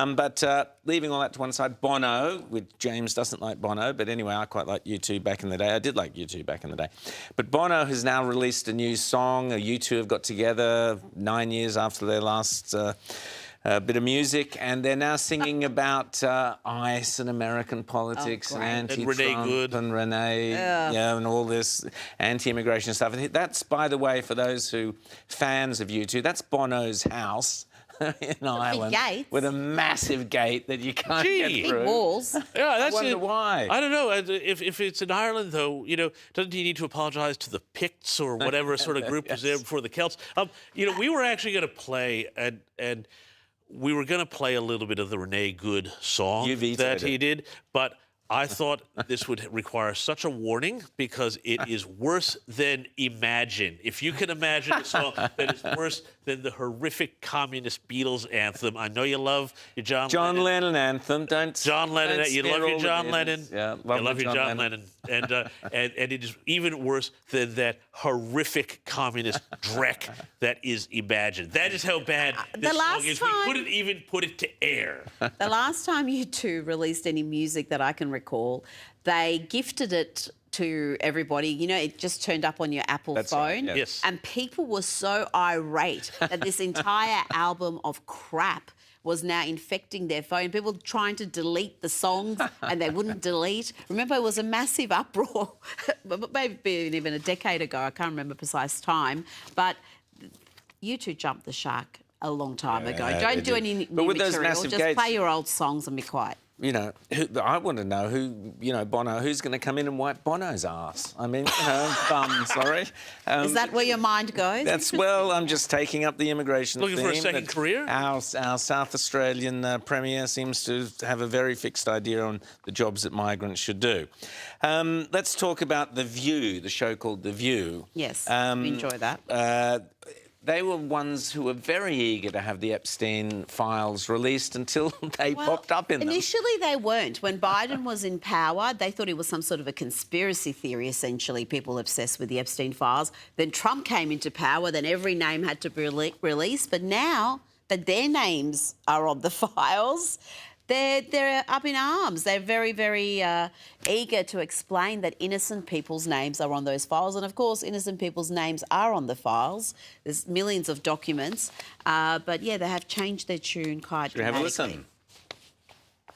But leaving all that to one side, Bono, which James doesn't like Bono, but anyway, I quite like U2 back in the day. I did like U2 back in the day. But Bono has now released a new song. U2 have got together 9 years after their last bit of music, and they're now singing about ICE and American politics and anti-Trump and Renee, and all this anti-immigration stuff. And that's, by the way, for those who fans of U2, that's Bono's house. In Ireland, with a massive gate that you can't get through. Big walls. Yeah, that's I wonder why. I don't know. If it's in Ireland, though, you know, doesn't he need to apologise to the Picts or whatever sort of group was there before the Celts? You know, we were actually going to play, and we were going to play a little bit of the Renee Good song that he did, but I thought this would require such a warning because it is worse than Imagine. If you can imagine a song that is worse than the horrific communist Beatles anthem. I know you love your John Lennon anthem. John Lennon. You love your John Lennon. Yeah, you love your John Lennon. And it is even worse than that horrific communist dreck that is Imagine. That is how bad this song is. We couldn't even put it to air. The last time U2 released any music that I can recall, they gifted it to everybody. You know, it just turned up on your Apple phone. Right, yeah. Yes. And people were so irate that this entire album of crap was now infecting their phone. People trying to delete the songs and they wouldn't delete. Remember, it was a massive uproar, maybe even a decade ago. I can't remember precise time. But U2 jumped the shark a long time ago. Don't do any new material. Just play your old songs and be quiet. You know, I want to know who, you know, Bono, who's going to come in and wipe Bono's ass? I mean, you know, sorry. Is that where your mind goes? Well, I'm just taking up the immigration Looking theme. for a second career? Our South Australian Premier seems to have a very fixed idea on the jobs that migrants should do. Let's talk about The View, the show called The View. Yes, we enjoy that. They were ones who were very eager to have the Epstein files released until they popped up in them. Initially, they weren't. When Biden was in power, they thought it was some sort of a conspiracy theory, essentially, people obsessed with the Epstein files. Then Trump came into power, then every name had to be released. But now that their names are on the files, they're up in arms. They're very, very eager to explain that innocent people's names are on those files. And, of course, innocent people's names are on the files. There's millions of documents. But, yeah, they have changed their tune quite dramatically. Have a listen.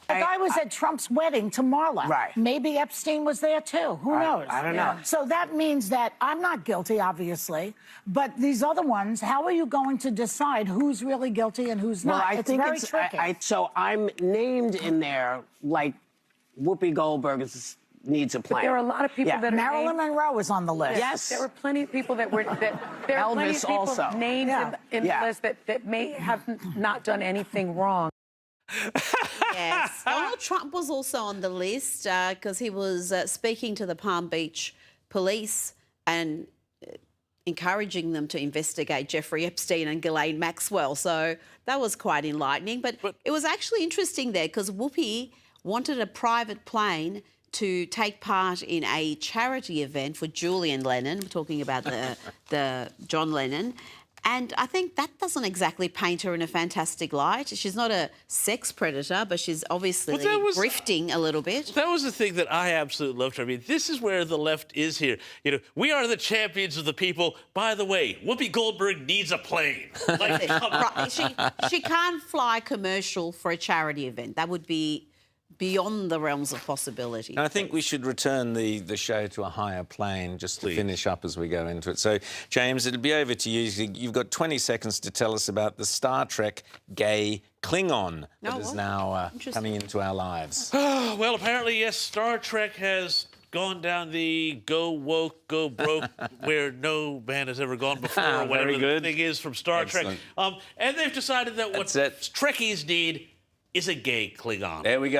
The guy was at Trump's wedding to Marla. Right. Maybe Epstein was there too. Who knows? I don't know. So that means that I'm not guilty, obviously, but these other ones, how are you going to decide who's really guilty and who's not? I think very tricky. So I'm named in there like Whoopi Goldberg needs a plan. But there are a lot of people that are Marilyn Monroe is on the list. Yes. There were plenty of people that were there are plenty of people also. named in the list that may have not done anything wrong. Yes. Donald Trump was also on the list because he was speaking to the Palm Beach police and encouraging them to investigate Jeffrey Epstein and Ghislaine Maxwell. So that was quite enlightening. But it was actually interesting there because Whoopi wanted a private plane to take part in a charity event for Julian Lennon. We're talking about the John Lennon. And I think that doesn't exactly paint her in a fantastic light. She's not a sex predator, but she's obviously grifting a little bit. That was the thing that I absolutely loved her. I mean, this is where the left is here. You know, we are the champions of the people. By the way, Whoopi Goldberg needs a plane. Like, she can't fly commercial for a charity event. That would be beyond the realms of possibility. And I think we should return the show to a higher plane just to finish up as we go into it. So, James, it'll be over to you. You've got 20 seconds to tell us about the Star Trek gay Klingon that is now coming into our lives. Well, apparently, yes, Star Trek has gone down the go woke, go broke, where no band has ever gone before, or whatever the thing is from Star Trek. And they've decided that what Trekkies need is a gay Klingon. There we go.